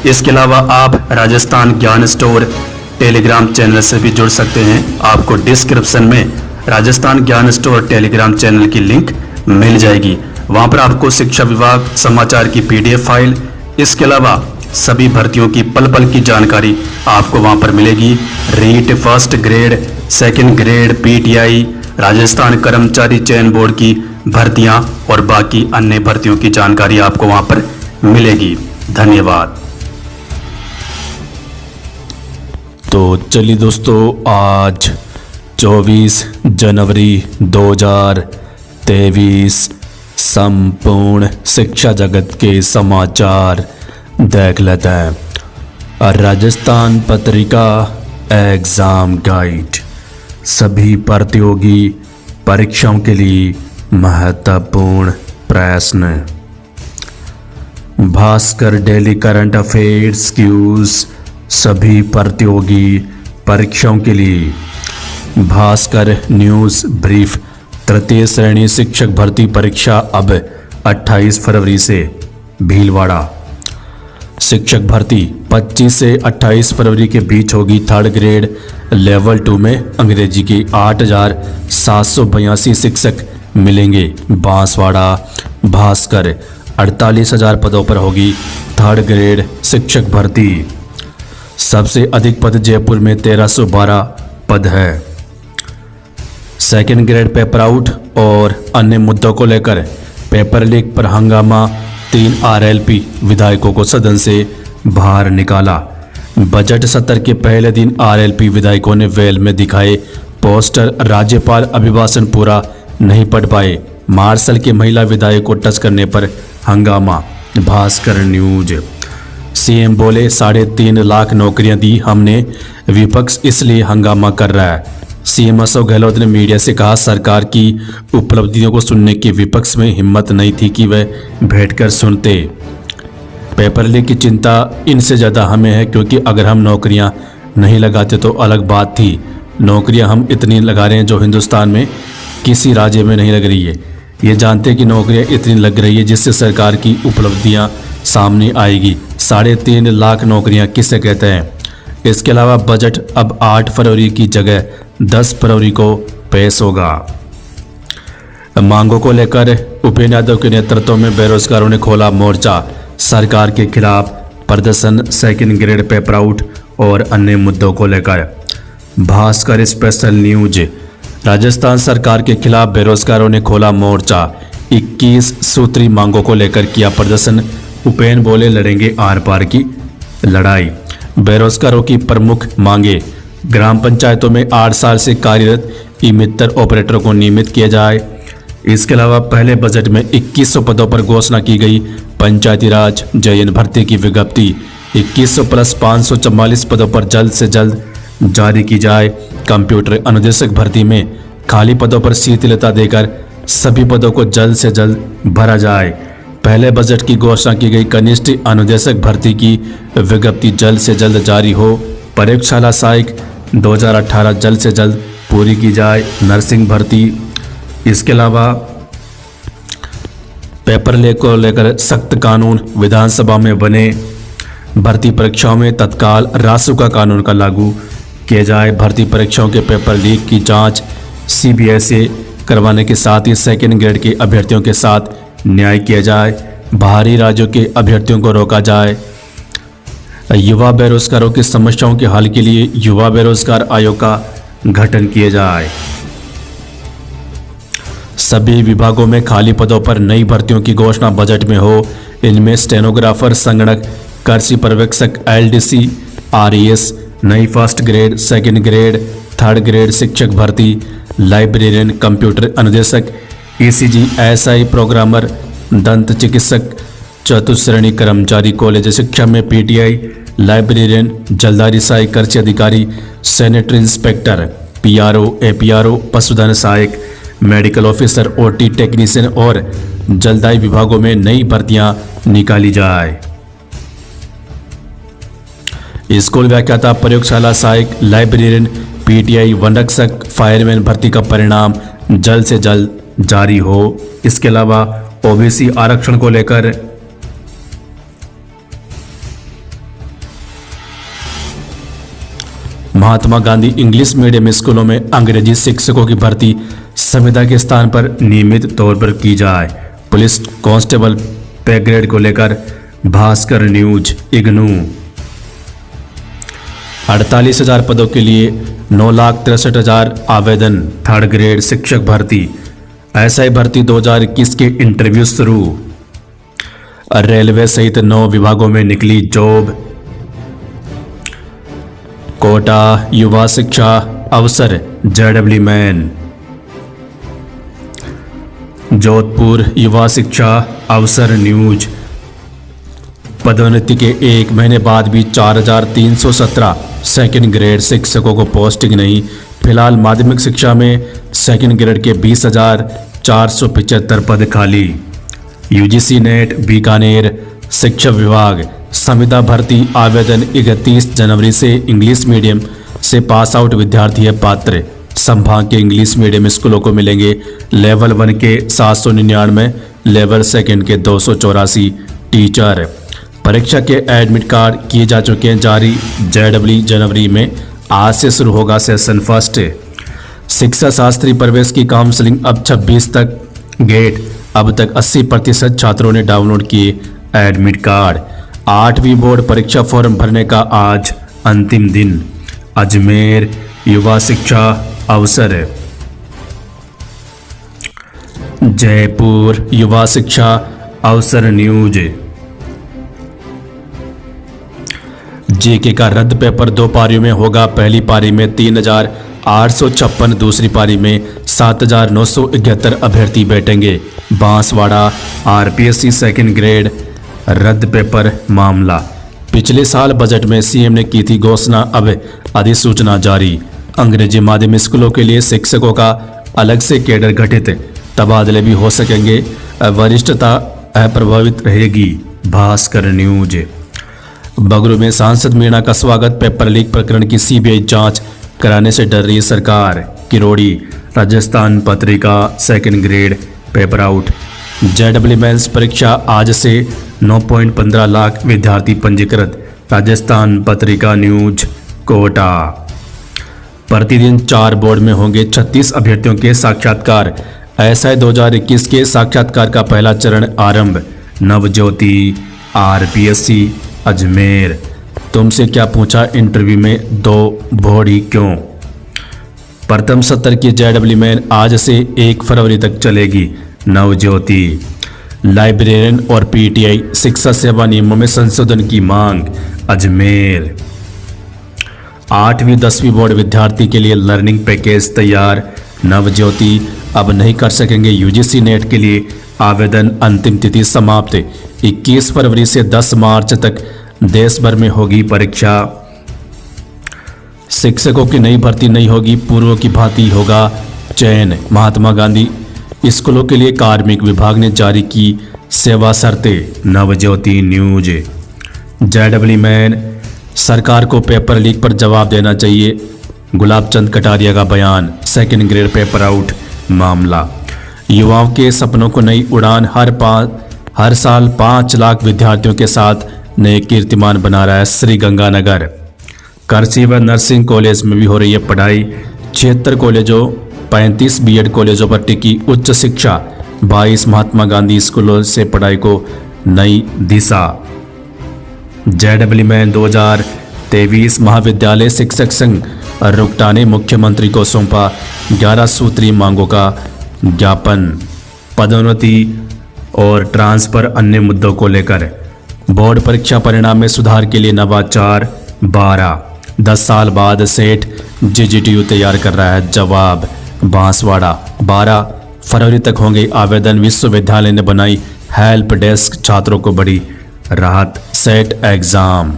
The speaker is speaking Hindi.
इसके अलावा आप राजस्थान ज्ञान स्टोर टेलीग्राम चैनल से भी जुड़ सकते हैं। आपको डिस्क्रिप्शन में राजस्थान ज्ञान स्टोर टेलीग्राम चैनल की लिंक मिल जाएगी। वहां पर आपको शिक्षा विभाग समाचार की PDF फाइल, इसके अलावा सभी भर्तियों की पल पल की जानकारी आपको वहां पर मिलेगी। REET, first grade, second grade, PTI, Rajasthan कर्मचारी चयन बोर्ड की भर्तियां और बाकी अन्य भर्तियों की जानकारी आपको वहां पर मिलेगी। धन्यवाद। तो चलिए दोस्तों, आज 24 जनवरी 2023 संपूर्ण शिक्षा जगत के समाचार देख लेते हैं। राजस्थान पत्रिका एग्जाम गाइड सभी प्रतियोगी परीक्षाओं के लिए महत्वपूर्ण प्रश्न। Bhaskar daily current affairs quiz सभी प्रतियोगी परीक्षाओं के लिए। भास्कर न्यूज़ ब्रीफ तृतीय श्रेणी शिक्षक भर्ती परीक्षा अब 28 फरवरी से भीलवाड़ा। शिक्षक भर्ती 25 से 28 फरवरी के बीच होगी। थर्ड ग्रेड लेवल 2 में अंग्रेजी के 8,782 शिक्षक मिलेंगे। बांसवाड़ा। भास्कर 48,000 पदों पर होगी थर्ड ग्रेड शिक्षक भर्ती। सबसे अधिक पद जयपुर में 1312 पद है। सेकेंड ग्रेड पेपर आउट और अन्य मुद्दों को लेकर पेपर लीक पर हंगामा। 3 RLP विधायकों को सदन से बाहर निकाला। बजट सत्र के पहले दिन RLP विधायकों ने वेल में दिखाए पोस्टर। राज्यपाल अभिभाषण पूरा नहीं पढ़ पाए। मार्शल के महिला विधायक को टच करने पर हंगामा। भास्कर न्यूज। CM बोले 3.5 लाख नौकरियां दी हमने, विपक्ष इसलिए हंगामा कर रहा है। CM अशोक गहलोत ने मीडिया से कहा सरकार की उपलब्धियों को सुनने की विपक्ष में हिम्मत नहीं थी कि वह बैठकर सुनते। पेपर लीक की चिंता इनसे ज़्यादा हमें है, क्योंकि अगर हम नौकरियां नहीं लगाते तो अलग बात थी। नौकरियां हम इतनी लगा रहे हैं जो हिंदुस्तान में किसी राज्य में नहीं लग रही है। ये जानते हैं कि नौकरियां इतनी लग रही है जिससे सरकार की उपलब्धियां सामने आएगी। 3.5 लाख नौकरियां किसे कहते हैं। इसके अलावा बजट अब 8 फरवरी की जगह 10 फरवरी को पेश होगा। मांगों को लेकर उपेंद्र यादव के नेतृत्व में बेरोजगारों ने खोला मोर्चा। सरकार के खिलाफ प्रदर्शन। सेकंड ग्रेड पेपर आउट और अन्य मुद्दों को लेकर। Bhaskar special news. राजस्थान सरकार के खिलाफ बेरोजगारों ने खोला मोर्चा। 21 सूत्री मांगों को लेकर किया प्रदर्शन। उपेंद्र बोले लड़ेंगे आर पार की लड़ाई। बेरोजगारों की प्रमुख मांगे। ग्राम पंचायतों में 8 साल से कार्यरत ई-मित्र ऑपरेटरों को नियमित किया जाए। इसके अलावा पहले बजट में 2100 पदों पर घोषणा की गई। पंचायती राज JN भर्ती की विज्ञप्ति 2100 प्लस 544 पदों पर जल्द से जल्द जारी की जाए। कंप्यूटर अनुदेशक भर्ती में खाली पदों पर शिथिलता देकर सभी पदों को जल्द से जल्द भरा जाए। पहले बजट की घोषणा की गई कनिष्ठ अनुदेशक भर्ती की विज्ञप्ति जल्द से जल्द जारी हो। प्रयोगशाला सहायक 2018 जल्द से जल्द पूरी की जाए। नर्सिंग भर्ती। इसके अलावा पेपर लीक को लेकर सख्त कानून विधानसभा में बने। भर्ती परीक्षाओं में तत्काल रासुका कानून का लागू किया जाए। भर्ती परीक्षाओं के पेपर लीक की जांच CBI से करवाने के साथ ही सेकेंड ग्रेड के अभ्यर्थियों के साथ न्याय किया जाए। बाहरी राज्यों के अभ्यर्थियों को रोका जाए। युवा बेरोजगारों की समस्याओं के हल के लिए युवा बेरोजगार आयोग का गठन किया जाए। सभी विभागों में खाली पदों पर नई भर्तियों की घोषणा बजट में हो। इनमें स्टेनोग्राफर, संगणक, कृषि पर्यवेक्षक, LDC, RES, नई first grade, second grade, third grade शिक्षक भर्ती, लाइब्रेरियन, कंप्यूटर अनुदेशक, ECG, SI प्रोग्रामर, दंत चिकित्सक, चतुश्रेणी कर्मचारी कॉलेज शिक्षा में PTI, लाइब्रेरियन, जलदारी सहायक कृषि अधिकारी, सैनिटरी इंस्पेक्टर, PRO, APRO, पशुधन सहायक, मेडिकल ऑफिसर, OT टेक्नीशियन और जलदाई विभागों में नई भर्तियां निकाली जाए। स्कूल व्याख्याता, प्रयोगशाला सहायक, लाइब्रेरियन, PTI, वनरक्षक, फायरमैन भर्ती का परिणाम जल्द से जल्द जारी हो। इसके अलावा OBC आरक्षण को लेकर महात्मा गांधी इंग्लिश मीडियम स्कूलों में अंग्रेजी शिक्षकों की भर्ती संविदा के स्थान पर नियमित तौर पर की जाए। पुलिस कांस्टेबल पे ग्रेड को लेकर भास्कर न्यूज इग्नू। 48,000 पदों के लिए 9,63,000 आवेदन। थर्ड ग्रेड शिक्षक भर्ती। एसआई भर्ती 2021 के इंटरव्यू शुरू। रेलवे सहित 9 विभागों में निकली जॉब। कोटा युवा शिक्षा अवसर जेडब्ल्यू मैन। जोधपुर युवा शिक्षा अवसर न्यूज। पदोन्नति के 1 महीने बाद भी 4,317 सेकंड ग्रेड शिक्षकों को पोस्टिंग नहीं। फिलहाल माध्यमिक शिक्षा में सेकंड ग्रेड के 20,475 पद खाली। यूजीसी नेट बीकानेर शिक्षा विभाग संविदा भर्ती आवेदन 31 जनवरी से। इंग्लिश मीडियम से पास आउट विद्यार्थी है पात्र। संभाग के इंग्लिश मीडियम स्कूलों को मिलेंगे लेवल 1 के 799, लेवल 2 के 284 टीचर। परीक्षा के एडमिट कार्ड किए जा चुके हैं जारी। जेडब्ल्यू जनवरी में आज से शुरू होगा सेशन फर्स्ट। शिक्षा शास्त्री प्रवेश की काउंसलिंग अब 26 तक। गेट अब तक 80% छात्रों ने डाउनलोड किए एडमिट कार्ड। 8वीं बोर्ड परीक्षा फॉर्म भरने का आज अंतिम दिन। अजमेर युवा शिक्षा अवसर। जयपुर युवा शिक्षा अवसर न्यूज। जीके का रद्द पेपर 2 पारियों में होगा। पहली पारी में 3,856, दूसरी पारी में 7,971 अभ्यर्थी बैठेंगे। बांसवाड़ा आरपीएससी सेकंड ग्रेड रद्द पेपर मामला। पिछले साल बजट में सीएम ने की थी घोषणा, अब अधिसूचना जारी। अंग्रेजी माध्यम स्कूलों के लिए शिक्षकों का अलग से कैडर गठित, तबादले भी हो सकेंगे, वरिष्ठता अप्रभावित रहेगी। भास्कर न्यूज। बगरू में सांसद मीणा का स्वागत। पेपर लीक प्रकरण की सीबीआई जांच कराने से डर रही सरकार। Kirodi Rajasthan Patrika second grade paper out. JW mains परीक्षा आज से 9.15 लाख विद्यार्थी पंजीकृत। राजस्थान पत्रिका न्यूज कोटा। प्रतिदिन 4 बोर्ड में होंगे 36 अभ्यर्थियों के साक्षात्कार। एसआई 2021 के साक्षात्कार का पहला चरण आरंभ। नवज्योति आरपीएससी अजमेर। तुमसे क्या पूछा इंटरव्यू में 2 बोर्ड ही क्यों। प्रथम सत्र की जेडब्ल्यू मैन आज से 1 फरवरी तक चलेगी। नवज्योति। लाइब्रेरियन और पीटीआई शिक्षा सेवा नियमों में संशोधन की मांग। अजमेर। 8वीं 10वीं बोर्ड विद्यार्थी के लिए लर्निंग पैकेज तैयार। नवज्योति। अब नहीं कर सकेंगे यूजीसी नेट के लिए आवेदन। अंतिम तिथि समाप्त। 21 फरवरी से 10 मार्च तक देश भर में होगी परीक्षा। शिक्षकों की नई भर्ती नहीं होगी, पूर्व की भांति होगा चयन। महात्मा गांधी स्कूलों के लिए कार्मिक विभाग ने जारी की सेवा शर्तें। नवज्योति न्यूज। जेडब्ल्यू मैन सरकार को पेपर लीक पर जवाब देना चाहिए। गुलाब चंद कटारिया का बयान। सेकंड ग्रेड पेपर आउट मामला। युवाओं के सपनों को नई उड़ान। हर साल 5 लाख विद्यार्थियों के साथ नए कीर्तिमान बना रहा है श्रीगंगानगर। कृषि व नर्सिंग कॉलेज में भी हो रही है पढ़ाई। 76 कॉलेजों 35 बीएड कॉलेजों पर टिकी उच्च शिक्षा। 22 महात्मा गांधी स्कूलों से पढ़ाई को नई दिशा। जेडब्ल्यू मैन 2023 महाविद्यालय शिक्षक संघ रुकटा ने मुख्यमंत्री को सौंपा 11 सूत्रीय मांगों का ज्ञापन। पदोन्नति और ट्रांसफर अन्य मुद्दों को लेकर बोर्ड परीक्षा परिणाम में सुधार के लिए नवाचार। 10 साल बाद सेठ जीजीटीयू तैयार कर रहा है जवाब। बांसवाड़ा 12 फरवरी तक होंगे आवेदन। विश्वविद्यालय ने बनाई हेल्प डेस्क, छात्रों को बड़ी राहत। Set exam.